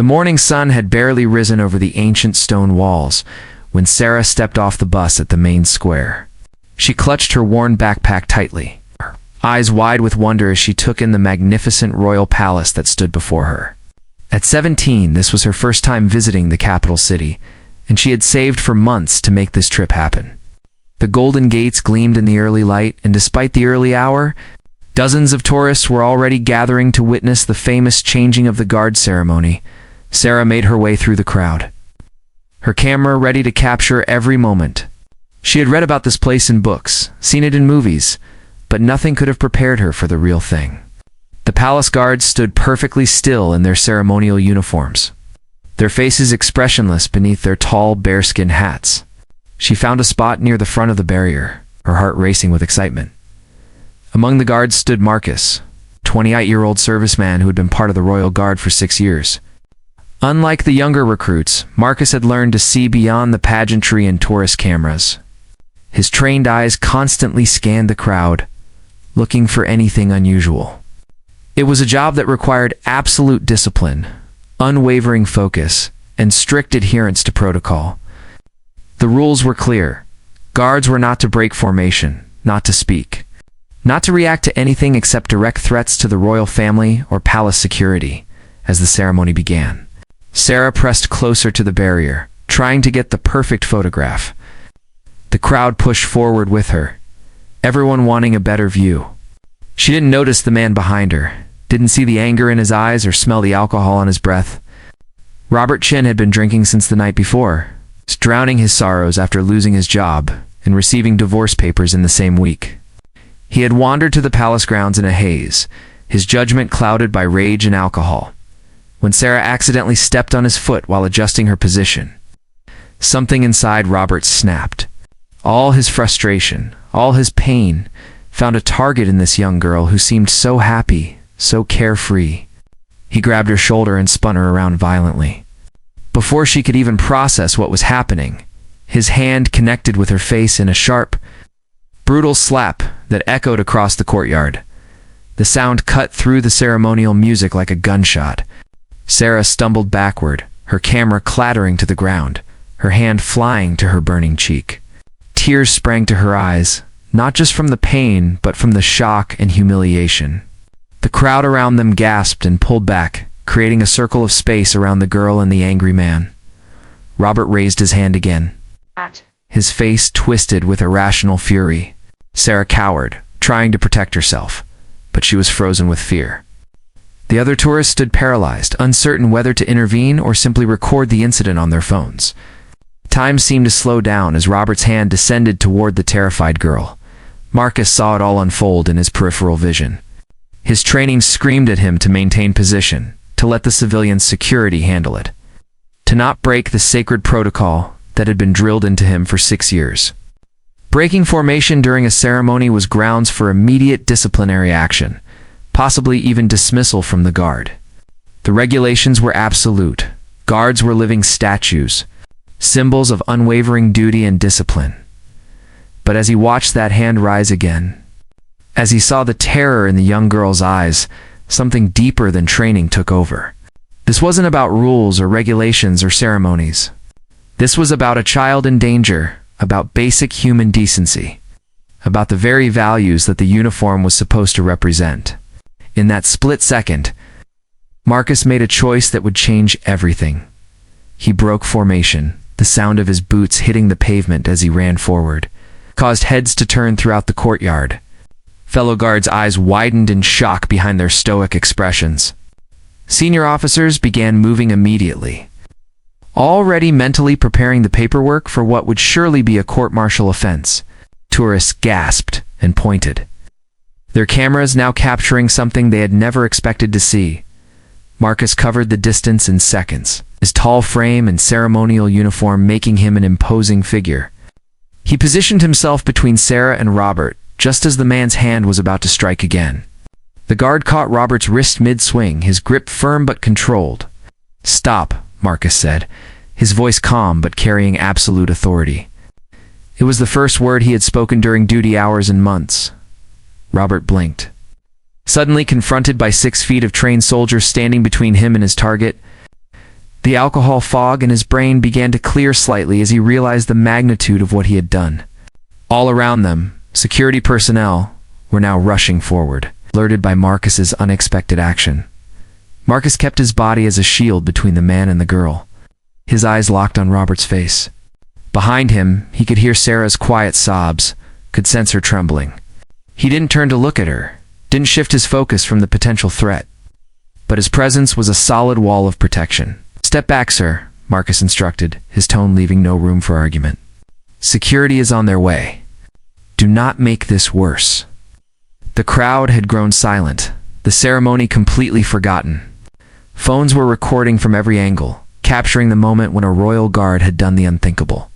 The morning sun had barely risen over the ancient stone walls when Sarah stepped off the bus at the main square. She clutched her worn backpack tightly, her eyes wide with wonder as she took in the magnificent royal palace that stood before her. At 17, this was her first time visiting the capital city, and she had saved for months to make this trip happen. The golden gates gleamed in the early light, and despite the early hour, dozens of tourists were already gathering to witness the famous changing of the guard ceremony. Sarah made her way through the crowd, her camera ready to capture every moment. She had read about this place in books, seen it in movies, but nothing could have prepared her for the real thing. The palace guards stood perfectly still in their ceremonial uniforms, their faces expressionless beneath their tall bearskin hats. She found a spot near the front of the barrier, her heart racing with excitement. Among the guards stood Marcus, a 28-year-old serviceman who had been part of the Royal Guard for 6 years. Unlike the younger recruits, Marcus had learned to see beyond the pageantry and tourist cameras. His trained eyes constantly scanned the crowd, looking for anything unusual. It was a job that required absolute discipline, unwavering focus, and strict adherence to protocol. The rules were clear. Guards were not to break formation, not to speak, not to react to anything except direct threats to the royal family or palace security. As the ceremony began, Sarah pressed closer to the barrier, trying to get the perfect photograph. The crowd pushed forward with her, everyone wanting a better view. She didn't notice the man behind her, didn't see the anger in his eyes or smell the alcohol on his breath. Robert Chin had been drinking since the night before, drowning his sorrows after losing his job and receiving divorce papers in the same week. He had wandered to the palace grounds in a haze, his judgment clouded by rage and alcohol, when Sarah accidentally stepped on his foot while adjusting her position. Something inside Robert snapped. All his frustration, all his pain, found a target in this young girl who seemed so happy, so carefree. He grabbed her shoulder and spun her around violently. Before she could even process what was happening, his hand connected with her face in a sharp, brutal slap that echoed across the courtyard. The sound cut through the ceremonial music like a gunshot. Sarah stumbled backward, her camera clattering to the ground, her hand flying to her burning cheek. Tears sprang to her eyes, not just from the pain, but from the shock and humiliation. The crowd around them gasped and pulled back, creating a circle of space around the girl and the angry man. Robert raised his hand again, his face twisted with irrational fury. Sarah cowered, trying to protect herself, but she was frozen with fear. The other tourists stood paralyzed, uncertain whether to intervene or simply record the incident on their phones. Time seemed to slow down as Robert's hand descended toward the terrified girl. Marcus saw it all unfold in his peripheral vision. His training screamed at him to maintain position, to let the civilians' security handle it, to not break the sacred protocol that had been drilled into him for 6 years. Breaking formation during a ceremony was grounds for immediate disciplinary action, possibly even dismissal from the guard. The regulations were absolute. Guards were living statues, symbols of unwavering duty and discipline. But as he watched that hand rise again, as he saw the terror in the young girl's eyes, something deeper than training took over. This wasn't about rules or regulations or ceremonies. This was about a child in danger, about basic human decency, about the very values that the uniform was supposed to represent. In that split second, Marcus made a choice that would change everything. He broke formation. The sound of his boots hitting the pavement as he ran forward caused heads to turn throughout the courtyard. Fellow guards' eyes widened in shock behind their stoic expressions. Senior officers began moving immediately, already mentally preparing the paperwork for what would surely be a court-martial offense. Tourists gasped and pointed, their cameras now capturing something they had never expected to see. Marcus covered the distance in seconds, his tall frame and ceremonial uniform making him an imposing figure. He positioned himself between Sarah and Robert, just as the man's hand was about to strike again. The guard caught Robert's wrist mid-swing, his grip firm but controlled. "Stop," Marcus said, his voice calm but carrying absolute authority. It was the first word he had spoken during duty hours in months. Robert blinked, suddenly confronted by 6 feet of trained soldiers standing between him and his target. The alcohol fog in his brain began to clear slightly as he realized the magnitude of what he had done. All around them, security personnel were now rushing forward, alerted by Marcus's unexpected action. Marcus kept his body as a shield between the man and the girl. His eyes locked on Robert's face. Behind him, he could hear Sarah's quiet sobs, could sense her trembling. He didn't turn to look at her, didn't shift his focus from the potential threat. But his presence was a solid wall of protection. "Step back, sir," Marcus instructed, his tone leaving no room for argument. "Security is on their way. Do not make this worse." The crowd had grown silent, the ceremony completely forgotten. Phones were recording from every angle, capturing the moment when a Royal Guard had done the unthinkable.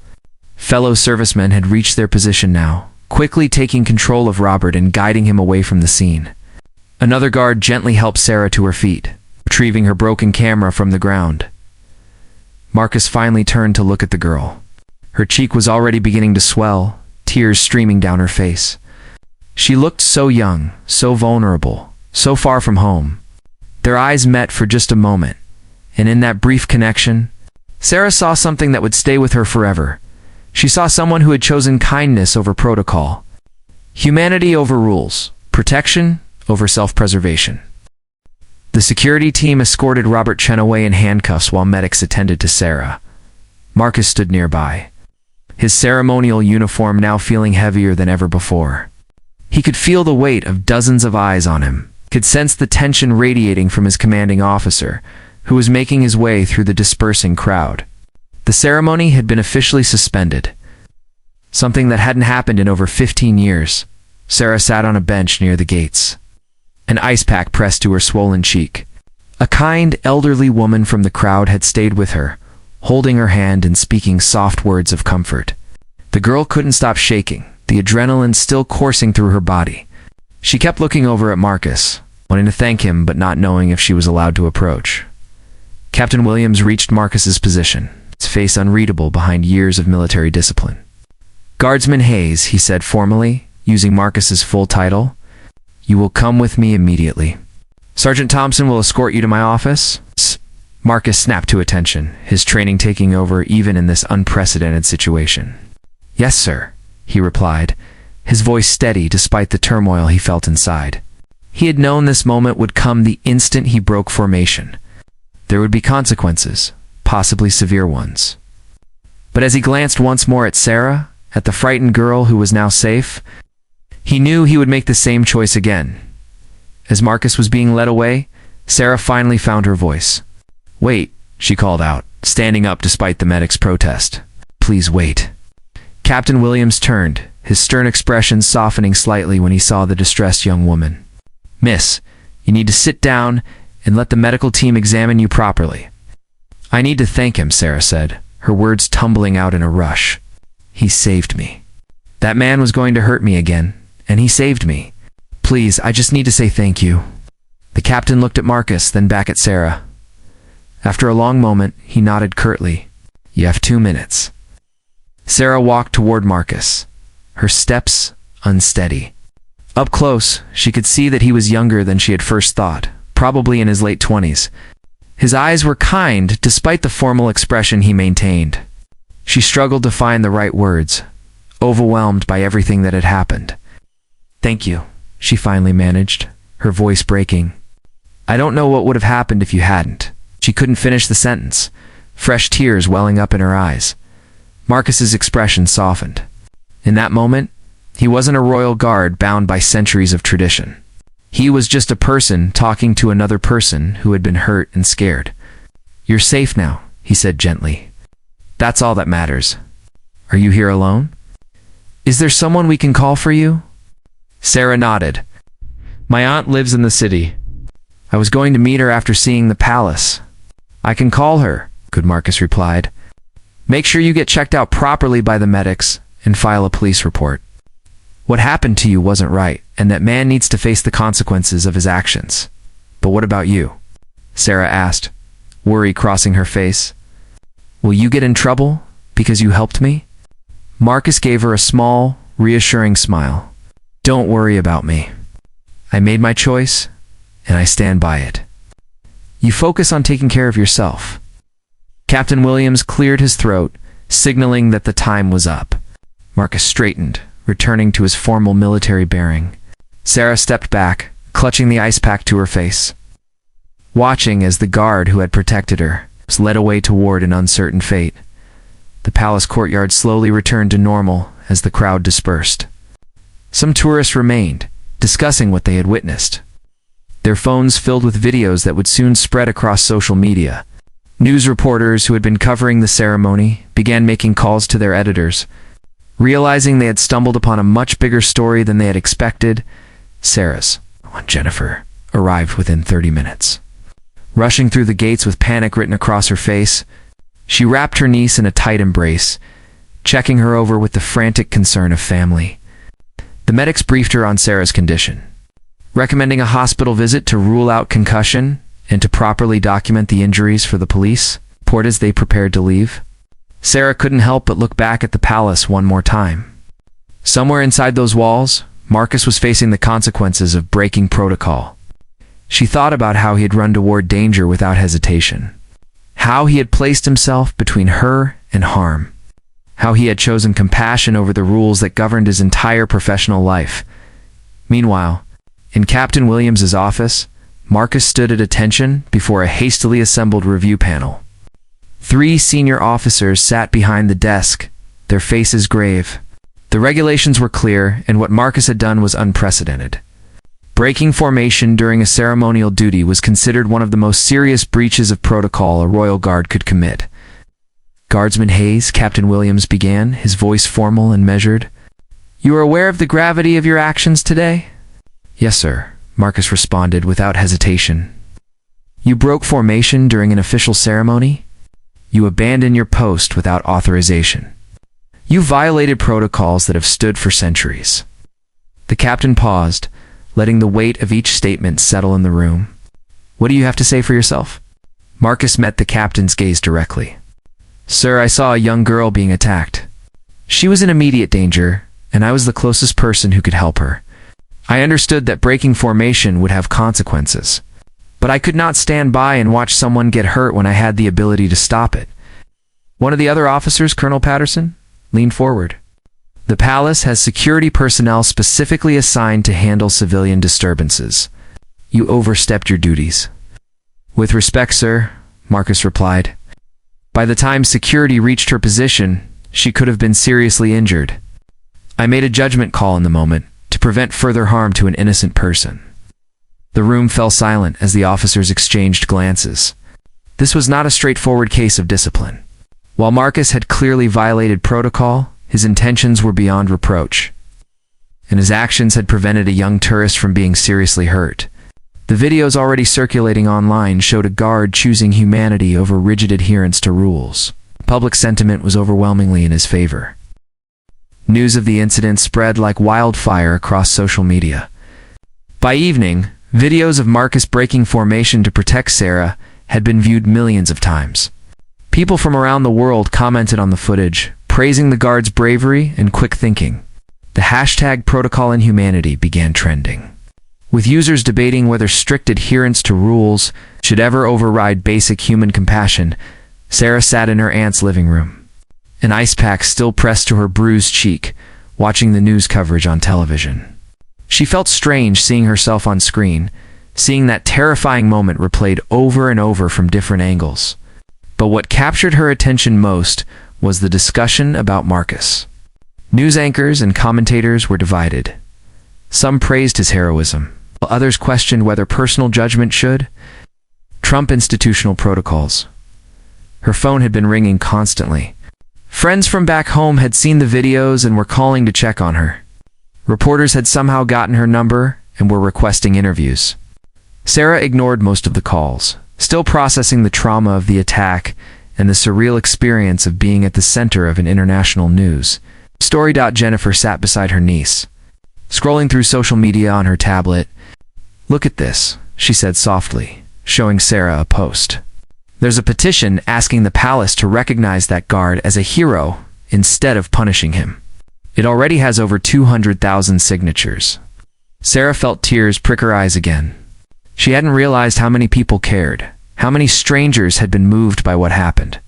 Fellow servicemen had reached their position now, quickly taking control of Robert and guiding him away from the scene. Another guard gently helped Sarah to her feet, retrieving her broken camera from the ground. Marcus finally turned to look at the girl. Her cheek was already beginning to swell, tears streaming down her face. She looked so young, so vulnerable, so far from home. Their eyes met for just a moment, and in that brief connection, Sarah saw something that would stay with her forever. She saw someone who had chosen kindness over protocol, humanity over rules, protection over self-preservation. The security team escorted Robert Chen away in handcuffs while medics attended to Sarah. Marcus stood nearby, his ceremonial uniform now feeling heavier than ever before. He could feel the weight of dozens of eyes on him, could sense the tension radiating from his commanding officer, who was making his way through the dispersing crowd. The ceremony had been officially suspended, something that hadn't happened in over 15 years. Sarah sat on a bench near the gates, an ice pack pressed to her swollen cheek. A kind, elderly woman from the crowd had stayed with her, holding her hand and speaking soft words of comfort. The girl couldn't stop shaking, the adrenaline still coursing through her body. She kept looking over at Marcus, wanting to thank him but not knowing if she was allowed to approach. Captain Williams reached Marcus's position, his face unreadable behind years of military discipline. "Guardsman Hayes," he said formally, using Marcus's full title, "you will come with me immediately. Sergeant Thompson will escort you to my office." Marcus snapped to attention, his training taking over even in this unprecedented situation. "Yes, sir," he replied, his voice steady despite the turmoil he felt inside. He had known this moment would come the instant he broke formation. There would be consequences, possibly severe ones. But as he glanced once more at Sarah, at the frightened girl who was now safe, he knew he would make the same choice again. As Marcus was being led away, Sarah finally found her voice. "Wait," she called out, standing up despite the medic's protest. "Please wait." Captain Williams turned, his stern expression softening slightly when he saw the distressed young woman. "Miss, you need to sit down and let the medical team examine you properly." "I need to thank him," Sarah said, her words tumbling out in a rush. "He saved me. That man was going to hurt me again, and he saved me. Please, I just need to say thank you." The captain looked at Marcus, then back at Sarah. After a long moment, he nodded curtly. "You have 2 minutes." Sarah walked toward Marcus, her steps unsteady. Up close, she could see that he was younger than she had first thought, probably in his late 20s. His eyes were kind despite the formal expression he maintained. She struggled to find the right words, overwhelmed by everything that had happened. "Thank you," she finally managed, her voice breaking. "I don't know what would have happened if you hadn't." She couldn't finish the sentence, fresh tears welling up in her eyes. Marcus's expression softened. In that moment, he wasn't a royal guard bound by centuries of tradition. He was just a person talking to another person who had been hurt and scared. "You're safe now," he said gently. "That's all that matters. Are you here alone? Is there someone we can call for you?" Sarah nodded. "My aunt lives in the city. I was going to meet her after seeing the palace." "I can call her," good Marcus replied. "Make sure you get checked out properly by the medics and file a police report. What happened to you wasn't right, and that man needs to face the consequences of his actions. But what about you?" Sarah asked, worry crossing her face. "Will you get in trouble because you helped me?" Marcus gave her a small, reassuring smile. "Don't worry about me. I made my choice, and I stand by it. You focus on taking care of yourself." Captain Williams cleared his throat, signaling that the time was up. Marcus straightened, returning to his formal military bearing. Sarah stepped back, clutching the ice pack to her face, watching as the guard who had protected her was led away toward an uncertain fate. The palace courtyard slowly returned to normal as the crowd dispersed. Some tourists remained, discussing what they had witnessed, their phones filled with videos that would soon spread across social media. News reporters who had been covering the ceremony began making calls to their editors. Realizing they had stumbled upon a much bigger story than they had expected, Sarah's Aunt Jennifer arrived within 30 minutes. Rushing through the gates with panic written across her face, she wrapped her niece in a tight embrace, checking her over with the frantic concern of family. The medics briefed her on Sarah's condition, recommending a hospital visit to rule out concussion and to properly document the injuries for the police report as they prepared to leave. Sarah couldn't help but look back at the palace one more time. Somewhere inside those walls, Marcus was facing the consequences of breaking protocol. She thought about how he had run toward danger without hesitation, how he had placed himself between her and harm, how he had chosen compassion over the rules that governed his entire professional life. Meanwhile, in Captain Williams's office, Marcus stood at attention before a hastily assembled review panel. 3 senior officers sat behind the desk, their faces grave. The regulations were clear, and what Marcus had done was unprecedented. Breaking formation during a ceremonial duty was considered one of the most serious breaches of protocol a Royal Guard could commit. Guardsman Hayes, Captain Williams began, his voice formal and measured. "You are aware of the gravity of your actions today?" "Yes, sir," Marcus responded without hesitation. "You broke formation during an official ceremony? You abandoned your post without authorization. You violated protocols that have stood for centuries." The captain paused, letting the weight of each statement settle in the room. "What do you have to say for yourself?" Marcus met the captain's gaze directly. "Sir, I saw a young girl being attacked. She was in immediate danger, and I was the closest person who could help her. I understood that breaking formation would have consequences, but I could not stand by and watch someone get hurt when I had the ability to stop it." One of the other officers, Colonel Patterson, leaned forward. "The palace has security personnel specifically assigned to handle civilian disturbances. You overstepped your duties." "With respect, sir," Marcus replied. "By the time security reached her position, she could have been seriously injured. I made a judgment call in the moment to prevent further harm to an innocent person." The room fell silent as the officers exchanged glances. This was not a straightforward case of discipline. While Marcus had clearly violated protocol, his intentions were beyond reproach, and his actions had prevented a young tourist from being seriously hurt. The videos already circulating online showed a guard choosing humanity over rigid adherence to rules. Public sentiment was overwhelmingly in his favor. News of the incident spread like wildfire across social media. By evening, videos of Marcus breaking formation to protect Sarah had been viewed millions of times. People from around the world commented on the footage, praising the guard's bravery and quick thinking. The hashtag #ProtocolInhumanity began trending, with users debating whether strict adherence to rules should ever override basic human compassion. Sarah sat in her aunt's living room, an ice pack still pressed to her bruised cheek, watching the news coverage on television. She felt strange seeing herself on screen, seeing that terrifying moment replayed over and over from different angles. But what captured her attention most was the discussion about Marcus. News anchors and commentators were divided. Some praised his heroism, while others questioned whether personal judgment should trump institutional protocols. Her phone had been ringing constantly. Friends from back home had seen the videos and were calling to check on her. Reporters had somehow gotten her number and were requesting interviews. Sarah ignored most of the calls, still processing the trauma of the attack and the surreal experience of being at the center of an international news. Jennifer sat beside her niece, scrolling through social media on her tablet. "Look at this," she said softly, showing Sarah a post. "There's a petition asking the palace to recognize that guard as a hero instead of punishing him. It already has over 200,000 signatures." Sarah felt tears prick her eyes again. She hadn't realized how many people cared, how many strangers had been moved by what happened.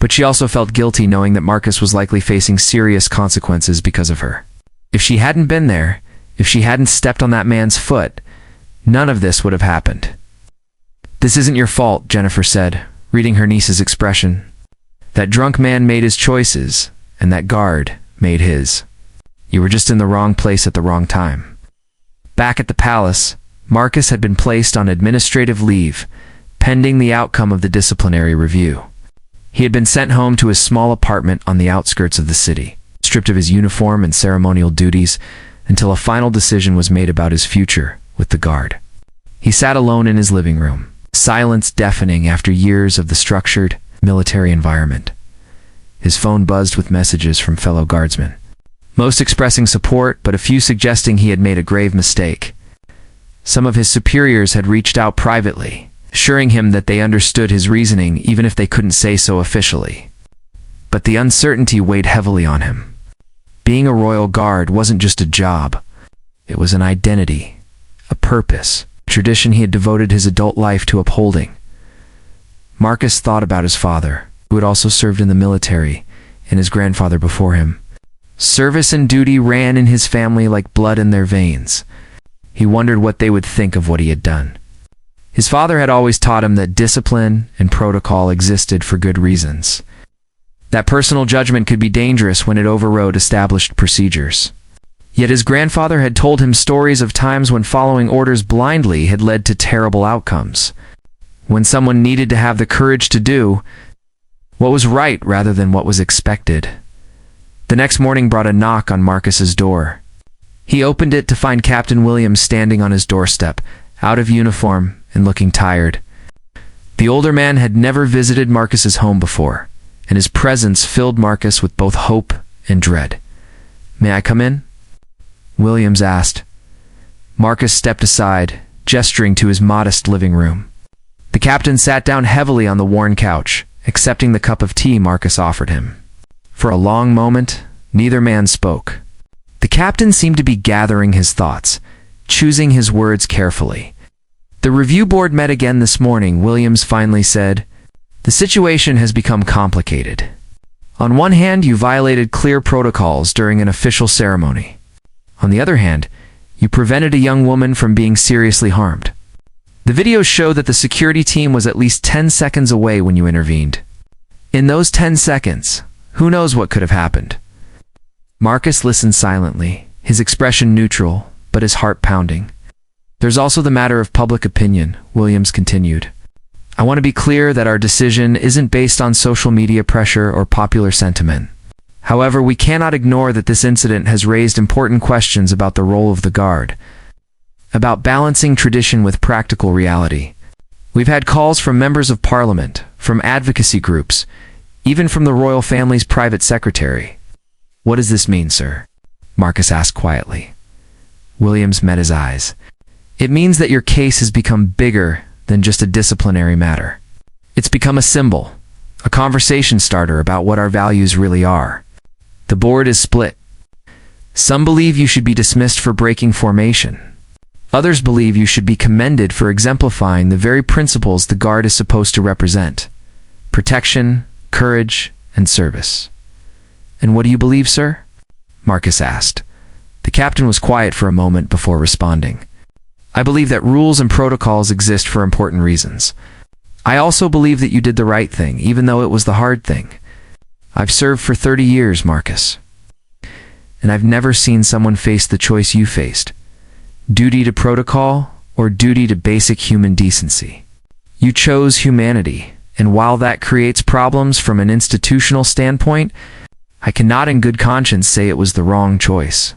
But she also felt guilty knowing that Marcus was likely facing serious consequences because of her. If she hadn't been there, if she hadn't stepped on that man's foot, none of this would have happened. "This isn't your fault," Jennifer said, reading her niece's expression. "That drunk man made his choices, and that guard made his. You were just in the wrong place at the wrong time." Back at the palace, Marcus had been placed on administrative leave, pending the outcome of the disciplinary review. He had been sent home to his small apartment on the outskirts of the city, stripped of his uniform and ceremonial duties, until a final decision was made about his future with the guard. He sat alone in his living room, silence deafening after years of the structured, military environment. His phone buzzed with messages from fellow guardsmen, most expressing support, but a few suggesting he had made a grave mistake. Some of his superiors had reached out privately, assuring him that they understood his reasoning even if they couldn't say so officially. But the uncertainty weighed heavily on him. Being a Royal Guard wasn't just a job. It was an identity, a purpose, a tradition he had devoted his adult life to upholding. Marcus thought about his father, who had also served in the military, and his grandfather before him. Service and duty ran in his family like blood in their veins. He wondered what they would think of what he had done. His father had always taught him that discipline and protocol existed for good reasons. That personal judgment could be dangerous when it overrode established procedures. Yet his grandfather had told him stories of times when following orders blindly had led to terrible outcomes, when someone needed to have the courage to do what was right rather than what was expected. The next morning brought a knock on Marcus's door. He opened it to find Captain Williams standing on his doorstep, out of uniform and looking tired. The older man had never visited Marcus's home before, and his presence filled Marcus with both hope and dread. "May I come in?" Williams asked. Marcus stepped aside, gesturing to his modest living room. The captain sat down heavily on the worn couch, accepting the cup of tea Marcus offered him. For a long moment, neither man spoke. The captain seemed to be gathering his thoughts, choosing his words carefully. "The review board met again this morning," Williams finally said. "The situation has become complicated. On one hand, you violated clear protocols during an official ceremony. On the other hand, you prevented a young woman from being seriously harmed. The videos show that the security team was at least 10 seconds away when you intervened. In those 10 seconds, who knows what could have happened?" Marcus listened silently, his expression neutral, but his heart pounding. "There's also the matter of public opinion," Williams continued. "I want to be clear that our decision isn't based on social media pressure or popular sentiment. However, we cannot ignore that this incident has raised important questions about the role of the Guard, about balancing tradition with practical reality. We've had calls from members of Parliament, from advocacy groups, even from the royal family's private secretary." "What does this mean, sir?" Marcus asked quietly. Williams met his eyes. "It means that your case has become bigger than just a disciplinary matter. It's become a symbol, a conversation starter about what our values really are. The board is split. Some believe you should be dismissed for breaking formation. Others believe you should be commended for exemplifying the very principles the Guard is supposed to represent: protection, courage, and service." "And what do you believe, sir?" Marcus asked. The captain was quiet for a moment before responding. "I believe that rules and protocols exist for important reasons. I also believe that you did the right thing, even though it was the hard thing. I've served for 30 years, Marcus, and I've never seen someone face the choice you faced: duty to protocol or duty to basic human decency. You chose humanity, and while that creates problems from an institutional standpoint, I cannot in good conscience say it was the wrong choice."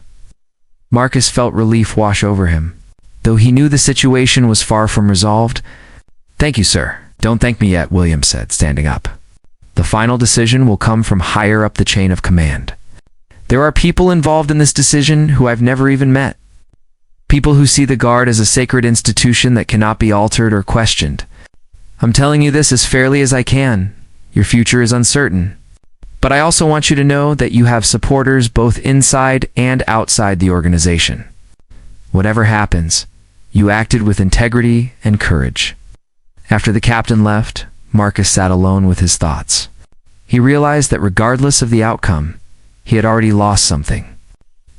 Marcus felt relief wash over him, though he knew the situation was far from resolved. "Thank you, sir." "Don't thank me yet," Williams said, standing up. "The final decision will come from higher up the chain of command. There are people involved in this decision who I've never even met. People who see the Guard as a sacred institution that cannot be altered or questioned. I'm telling you this as fairly as I can. Your future is uncertain. But I also want you to know that you have supporters both inside and outside the organization. Whatever happens, you acted with integrity and courage." After the captain left, Marcus sat alone with his thoughts. he realized that regardless of the outcome, he had already lost something.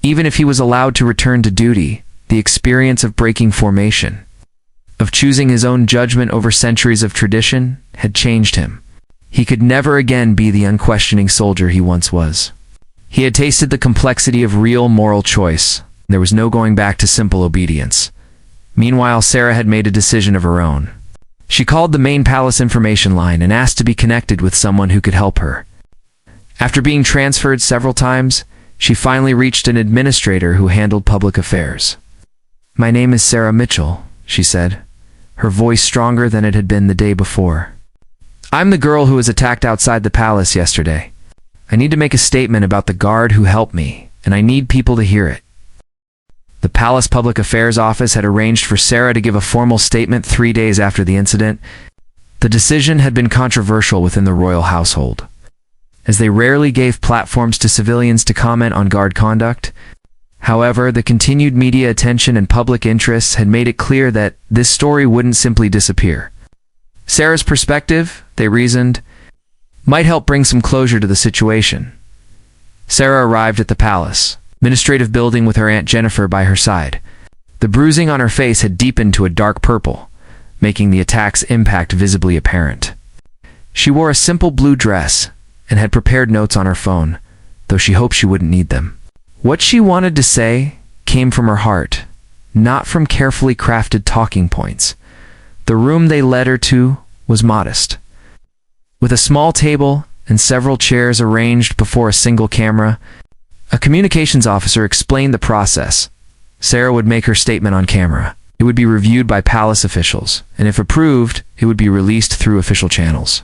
Even if he was allowed to return to duty, the experience of breaking formation, of choosing his own judgment over centuries of tradition, had changed him. He could never again be the unquestioning soldier he once was. He had tasted the complexity of real moral choice. There was no going back to simple obedience. Meanwhile, Sarah had made a decision of her own. She called the main palace information line and asked to be connected with someone who could help her. After being transferred several times, she finally reached an administrator who handled public affairs. "My name is Sarah Mitchell," she said, her voice stronger than it had been the day before. "I'm the girl who was attacked outside the palace yesterday. I need to make a statement about the guard who helped me, and I need people to hear it." The Palace Public Affairs Office had arranged for Sarah to give a formal statement 3 days after the incident. The decision had been controversial within the royal household, as they rarely gave platforms to civilians to comment on guard conduct. However, the continued media attention and public interest had made it clear that this story wouldn't simply disappear. Sarah's perspective, they reasoned, might help bring some closure to the situation. Sarah arrived at the palace administrative building with her Aunt Jennifer by her side. The bruising on her face had deepened to a dark purple, making the attack's impact visibly apparent. She wore a simple blue dress and had prepared notes on her phone, though she hoped she wouldn't need them. What she wanted to say came from her heart, not from carefully crafted talking points. The room they led her to was modest, with a small table and several chairs arranged before a single camera. A communications officer explained the process. Sarah would make her statement on camera. It would be reviewed by palace officials, and if approved, it would be released through official channels.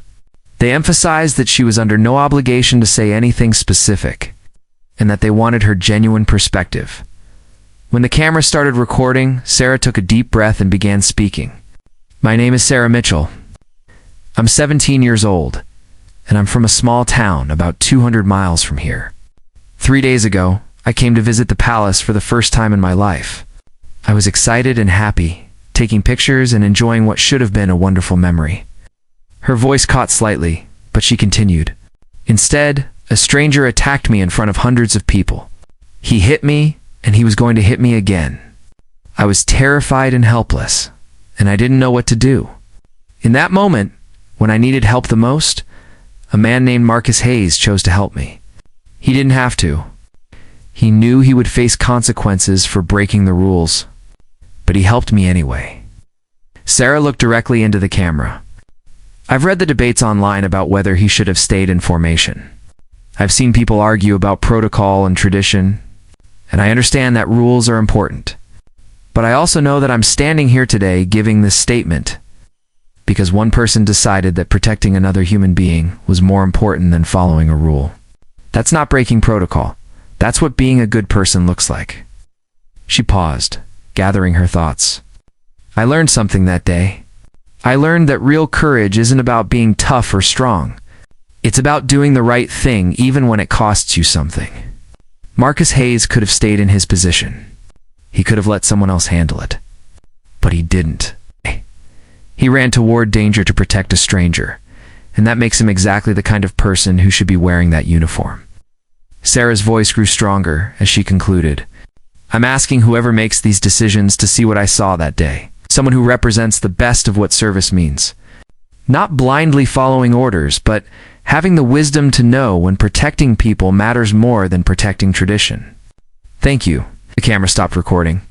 They emphasized that she was under no obligation to say anything specific, and that they wanted her genuine perspective. When the camera started recording, Sarah took a deep breath and began speaking. "My name is Sarah Mitchell. I'm 17 years old, and I'm from a small town about 200 miles from here. 3 days ago, I came to visit the palace for the first time in my life. I was excited and happy, taking pictures and enjoying what should have been a wonderful memory." Her voice caught slightly, but she continued. "Instead, a stranger attacked me in front of hundreds of people. He hit me, and he was going to hit me again. I was terrified and helpless, and I didn't know what to do. In that moment, when I needed help the most, a man named Marcus Hayes chose to help me. He didn't have to. He knew he would face consequences for breaking the rules, but he helped me anyway." Sarah looked directly into the camera. "I've read the debates online about whether he should have stayed in formation. I've seen people argue about protocol and tradition, and I understand that rules are important. But I also know that I'm standing here today giving this statement because one person decided that protecting another human being was more important than following a rule. That's not breaking protocol. That's what being a good person looks like." She paused, gathering her thoughts. "I learned something that day. I learned that real courage isn't about being tough or strong. It's about doing the right thing even when it costs you something." Marcus Hayes could have stayed in his position. He could have let someone else handle it. But he didn't. He ran toward danger to protect a stranger, and that makes him exactly the kind of person who should be wearing that uniform. Sarah's voice grew stronger as she concluded. "I'm asking whoever makes these decisions to see what I saw that day. Someone who represents the best of what service means. Not blindly following orders, but having the wisdom to know when protecting people matters more than protecting tradition." "Thank you." The camera stopped recording.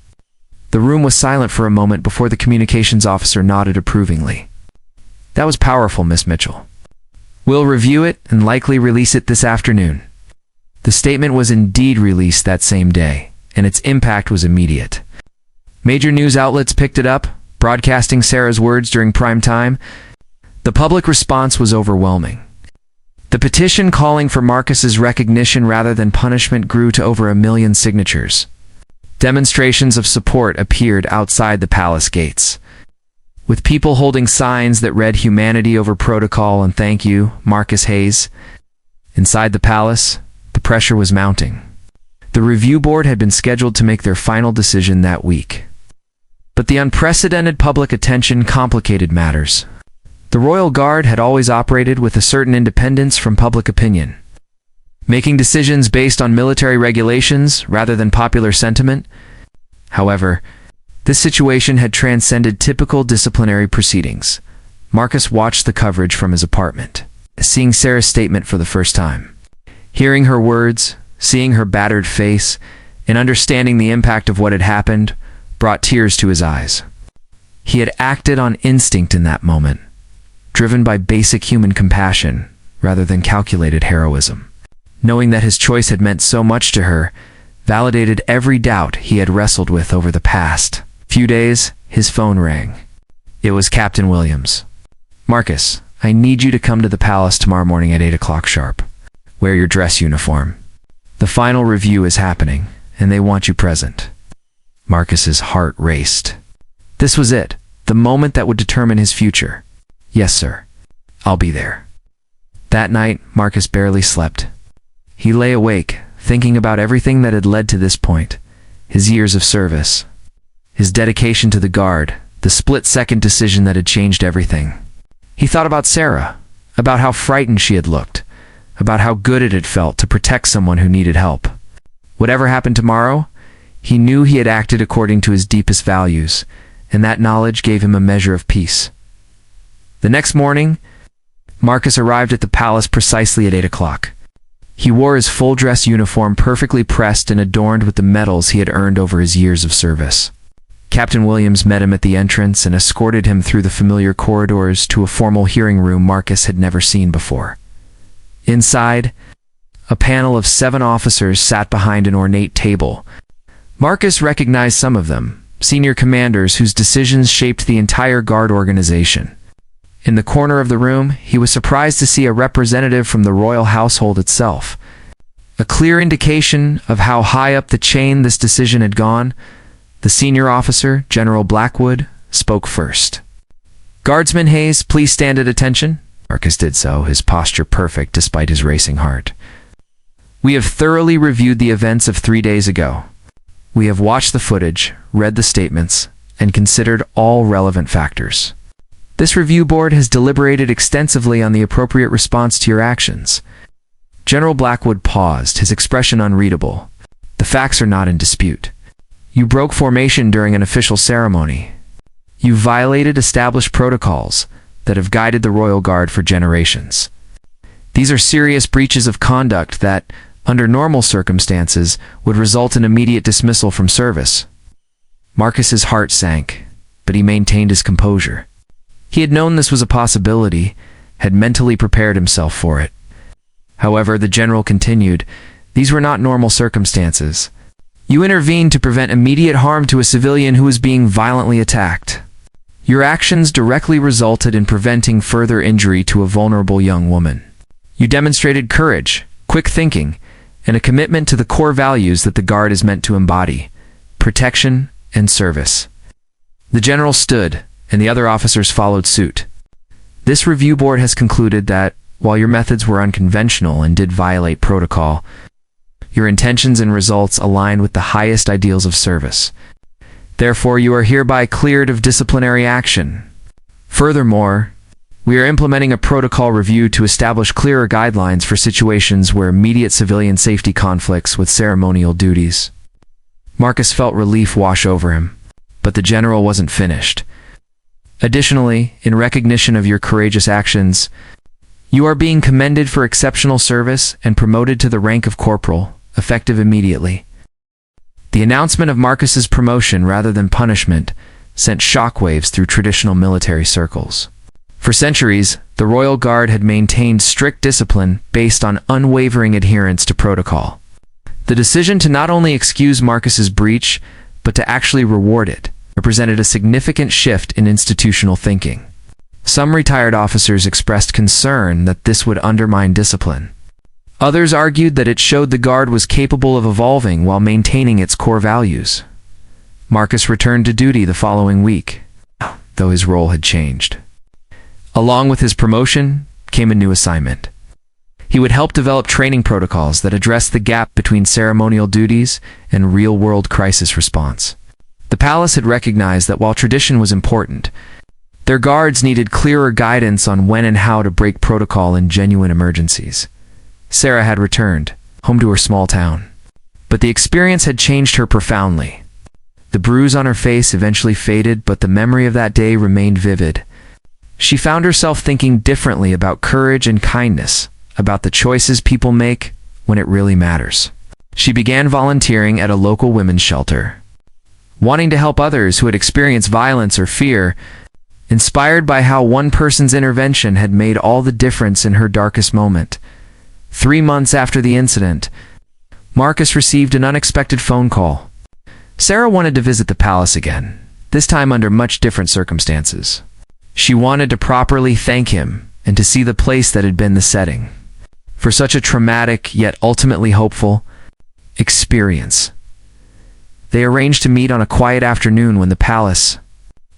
The room was silent for a moment before the communications officer nodded approvingly. "That was powerful, Miss Mitchell. We'll review it and likely release it this afternoon." The statement was indeed released that same day, and its impact was immediate. Major news outlets picked it up, broadcasting Sarah's words during prime time. The public response was overwhelming. The petition calling for Marcus's recognition rather than punishment grew to over 1 million signatures. Demonstrations of support appeared outside the palace gates, with people holding signs that read "Humanity over protocol" and "Thank you, Marcus Hayes." Inside the palace, the pressure was mounting. The review board had been scheduled to make their final decision that week. But the unprecedented public attention complicated matters. The Royal Guard had always operated with a certain independence from public opinion, making decisions based on military regulations rather than popular sentiment. However, this situation had transcended typical disciplinary proceedings. Marcus watched the coverage from his apartment, seeing Sarah's statement for the first time. Hearing her words, seeing her battered face, and understanding the impact of what had happened brought tears to his eyes. He had acted on instinct in that moment, driven by basic human compassion rather than calculated heroism. Knowing that his choice had meant so much to her, validated every doubt he had wrestled with over the past few days. His phone rang. It was Captain Williams. "Marcus, I need you to come to the palace tomorrow morning at 8 o'clock sharp. Wear your dress uniform. The final review is happening, and they want you present." Marcus's heart raced. This was it, the moment that would determine his future. "Yes, sir. I'll be there." That night, Marcus barely slept. He lay awake, thinking about everything that had led to this point. His years of service, his dedication to the Guard, the split-second decision that had changed everything. He thought about Sarah, about how frightened she had looked, about how good it had felt to protect someone who needed help. Whatever happened tomorrow, he knew he had acted according to his deepest values, and that knowledge gave him a measure of peace. The next morning, Marcus arrived at the palace precisely at 8 o'clock. He wore his full-dress uniform perfectly pressed and adorned with the medals he had earned over his years of service. Captain Williams met him at the entrance and escorted him through the familiar corridors to a formal hearing room Marcus had never seen before. Inside, a panel of 7 officers sat behind an ornate table. Marcus recognized some of them, senior commanders whose decisions shaped the entire Guard organization. In the corner of the room, he was surprised to see a representative from the royal household itself. A clear indication of how high up the chain this decision had gone, the senior officer, General Blackwood, spoke first. "Guardsman Hayes, please stand at attention." Marcus did so, his posture perfect despite his racing heart. "We have thoroughly reviewed the events of 3 days ago. We have watched the footage, read the statements, and considered all relevant factors. This review board has deliberated extensively on the appropriate response to your actions." General Blackwood paused, his expression unreadable. "The facts are not in dispute. You broke formation during an official ceremony. You violated established protocols that have guided the Royal Guard for generations. These are serious breaches of conduct that, under normal circumstances, would result in immediate dismissal from service." Marcus's heart sank, but he maintained his composure. He had known this was a possibility, had mentally prepared himself for it. However, the general continued, "These were not normal circumstances. You intervened to prevent immediate harm to a civilian who was being violently attacked. Your actions directly resulted in preventing further injury to a vulnerable young woman. You demonstrated courage, quick thinking, and a commitment to the core values that the Guard is meant to embody: protection and service." The general stood, and the other officers followed suit. "This review board has concluded that, while your methods were unconventional and did violate protocol, your intentions and results align with the highest ideals of service. Therefore, you are hereby cleared of disciplinary action. Furthermore, we are implementing a protocol review to establish clearer guidelines for situations where immediate civilian safety conflicts with ceremonial duties." Marcus felt relief wash over him, but the general wasn't finished. "Additionally, in recognition of your courageous actions, you are being commended for exceptional service and promoted to the rank of corporal, effective immediately." The announcement of Marcus's promotion rather than punishment sent shockwaves through traditional military circles. For centuries, the Royal Guard had maintained strict discipline based on unwavering adherence to protocol. The decision to not only excuse Marcus's breach, but to actually reward it, represented a significant shift in institutional thinking. Some retired officers expressed concern that this would undermine discipline. Others argued that it showed the Guard was capable of evolving while maintaining its core values. Marcus returned to duty the following week, though his role had changed. Along with his promotion came a new assignment. He would help develop training protocols that addressed the gap between ceremonial duties and real-world crisis response. The palace had recognized that while tradition was important, Their guards needed clearer guidance on when and how to break protocol in genuine emergencies. Sarah had returned, home to her small town. But the experience had changed her profoundly. The bruise on her face eventually faded, but the memory of that day remained vivid. She found herself thinking differently about courage and kindness, about the choices people make when it really matters. She began volunteering at a local women's shelter, wanting to help others who had experienced violence or fear, inspired by how one person's intervention had made all the difference in her darkest moment. 3 months after the incident, Marcus received an unexpected phone call. Sarah wanted to visit the palace again, this time under much different circumstances. She wanted to properly thank him and to see the place that had been the setting for such a traumatic yet ultimately hopeful experience. They arranged to meet on a quiet afternoon when the palace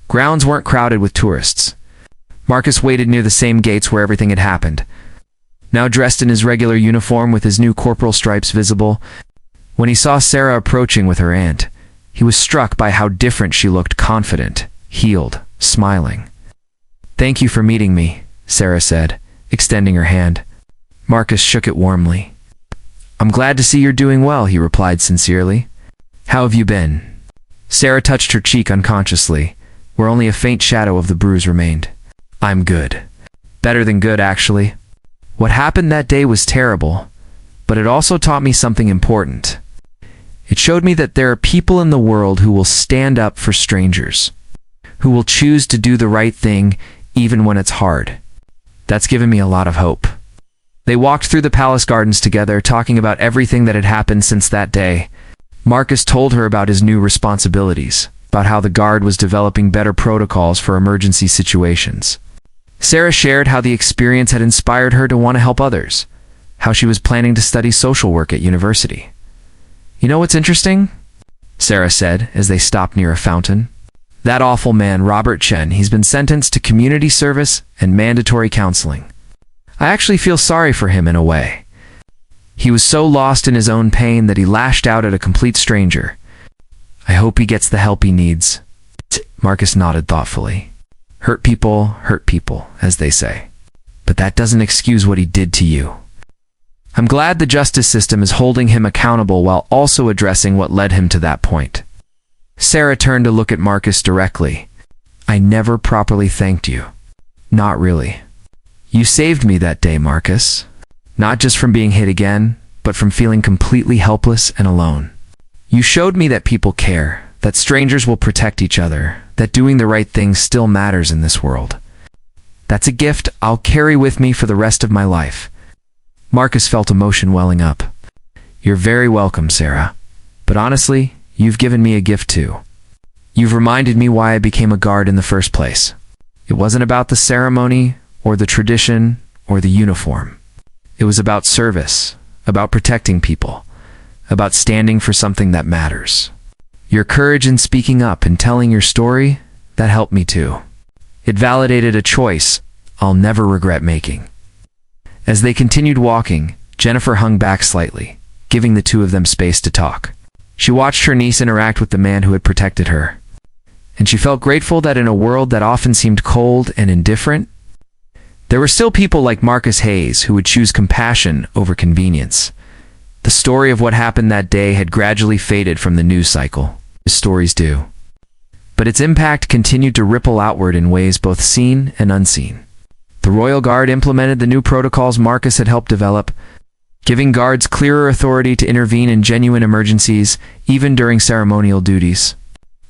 grounds weren't crowded with tourists. Marcus waited near the same gates where everything had happened. Now dressed in his regular uniform with his new corporal stripes visible, when he saw Sarah approaching with her aunt, he was struck by how different she looked, confident, healed, smiling. "Thank you for meeting me," Sarah said, extending her hand. Marcus shook it warmly. "I'm glad to see you're doing well," he replied sincerely. "How have you been?" Sarah touched her cheek unconsciously, where only a faint shadow of the bruise remained. "I'm good. Better than good, actually. What happened that day was terrible, but it also taught me something important. It showed me that there are people in the world who will stand up for strangers, who will choose to do the right thing even when it's hard. That's given me a lot of hope." They walked through the palace gardens together, talking about everything that had happened since that day. Marcus told her about his new responsibilities, about how the guard was developing better protocols for emergency situations. Sarah shared how the experience had inspired her to want to help others, how she was planning to study social work at university. "You know what's interesting?" Sarah said as they stopped near a fountain. "That awful man, Robert Chen, he's been sentenced to community service and mandatory counseling. I actually feel sorry for him in a way. He was so lost in his own pain that he lashed out at a complete stranger. I hope he gets the help he needs." Marcus nodded thoughtfully. Hurt people, as they say. But that doesn't excuse what he did to you. I'm glad the justice system is holding him accountable while also addressing what led him to that point. Sarah turned to look at Marcus directly. "I never properly thanked you." "Not really. You saved me that day, Marcus. Not just from being hit again, but from feeling completely helpless and alone. You showed me that people care, that strangers will protect each other, that doing the right thing still matters in this world. That's a gift I'll carry with me for the rest of my life." Marcus felt emotion welling up. "You're very welcome, Sarah. But honestly, you've given me a gift too. You've reminded me why I became a guard in the first place. It wasn't about the ceremony, or the tradition, or the uniform. It was about service, about protecting people, about standing for something that matters. Your courage in speaking up and telling your story, that helped me too. It validated a choice I'll never regret making." As they continued walking, Jennifer hung back slightly, giving the two of them space to talk. She watched her niece interact with the man who had protected her, and she felt grateful that in a world that often seemed cold and indifferent, there were still people like Marcus Hayes who would choose compassion over convenience. The story of what happened that day had gradually faded from the news cycle, as stories do. But its impact continued to ripple outward in ways both seen and unseen. The Royal Guard implemented the new protocols Marcus had helped develop, giving guards clearer authority to intervene in genuine emergencies, even during ceremonial duties.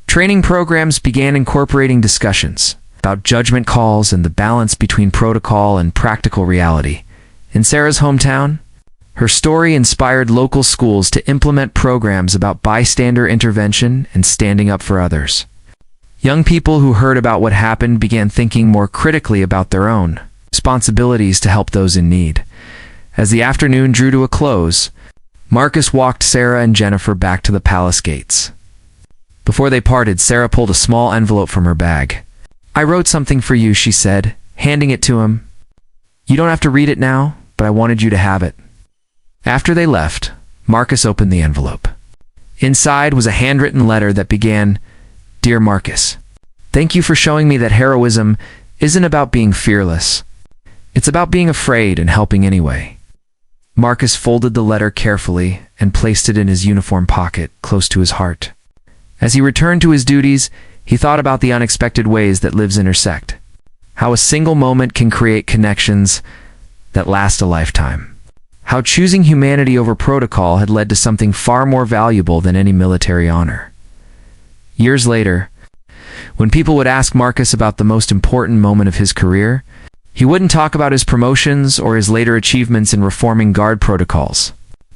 Training programs began incorporating discussions about judgment calls and the balance between protocol and practical reality. In Sarah's hometown, her story inspired local schools to implement programs about bystander intervention and standing up for others. Young people who heard about what happened began thinking more critically about their own responsibilities to help those in need. As the afternoon drew to a close, Marcus walked Sarah and Jennifer back to the palace gates. Before they parted, Sarah pulled a small envelope from her bag. "I wrote something for you," she said, handing it to him. "You don't have to read it now, but I wanted you to have it." After they left, Marcus opened the envelope. Inside was a handwritten letter that began, "Dear Marcus, Thank you for showing me that heroism isn't about being fearless. It's about being afraid and helping anyway." Marcus folded the letter carefully and placed it in his uniform pocket, close to his heart. As he returned to his duties, he thought about the unexpected ways that lives intersect. How a single moment can create connections that last a lifetime. How choosing humanity over protocol had led to something far more valuable than any military honor. Years later, when people would ask Marcus about the most important moment of his career, he wouldn't talk about his promotions or his later achievements in reforming guard protocols.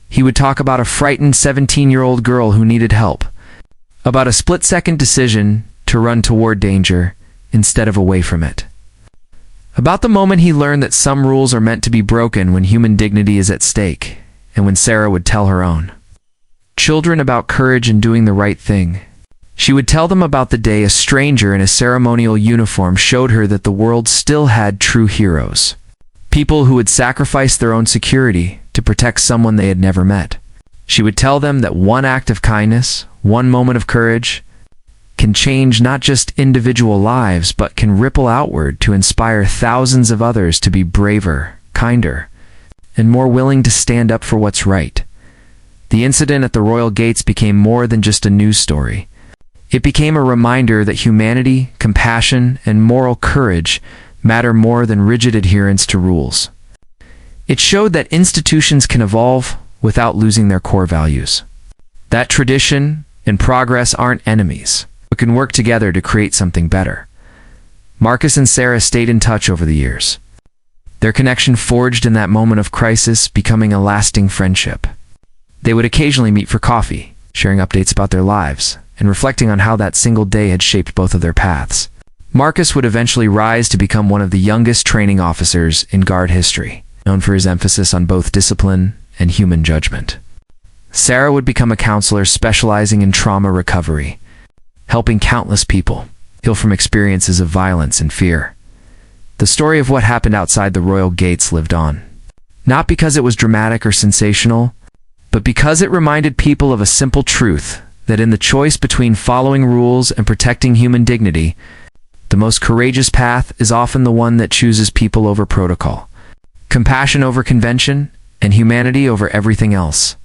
He would talk about a frightened 17-year-old girl who needed help, about a split-second decision to run toward danger instead of away from it, about the moment he learned that some rules are meant to be broken when human dignity is at stake, and when Sarah would tell her own children about courage and doing the right thing. She would tell them about the day a stranger in a ceremonial uniform showed her that the world still had true heroes. People who would sacrifice their own security to protect someone they had never met. She would tell them that one act of kindness, one moment of courage, can change not just individual lives, but can ripple outward to inspire thousands of others to be braver, kinder, and more willing to stand up for what's right. The incident at the Royal Gates became more than just a news story. It became a reminder that humanity, compassion, and moral courage matter more than rigid adherence to rules. It showed that institutions can evolve without losing their core values. That tradition and progress aren't enemies, but can work together to create something better. Marcus and Sarah stayed in touch over the years, their connection forged in that moment of crisis, becoming a lasting friendship. They would occasionally meet for coffee, sharing updates about their lives, and reflecting on how that single day had shaped both of their paths. Marcus would eventually rise to become one of the youngest training officers in Guard history, known for his emphasis on both discipline and human judgment. Sarah would become a counselor specializing in trauma recovery, helping countless people heal from experiences of violence and fear. The story of what happened outside the Royal Gates lived on, not because it was dramatic or sensational, but because it reminded people of a simple truth, that in the choice between following rules and protecting human dignity, the most courageous path is often the one that chooses people over protocol, compassion over convention, and humanity over everything else.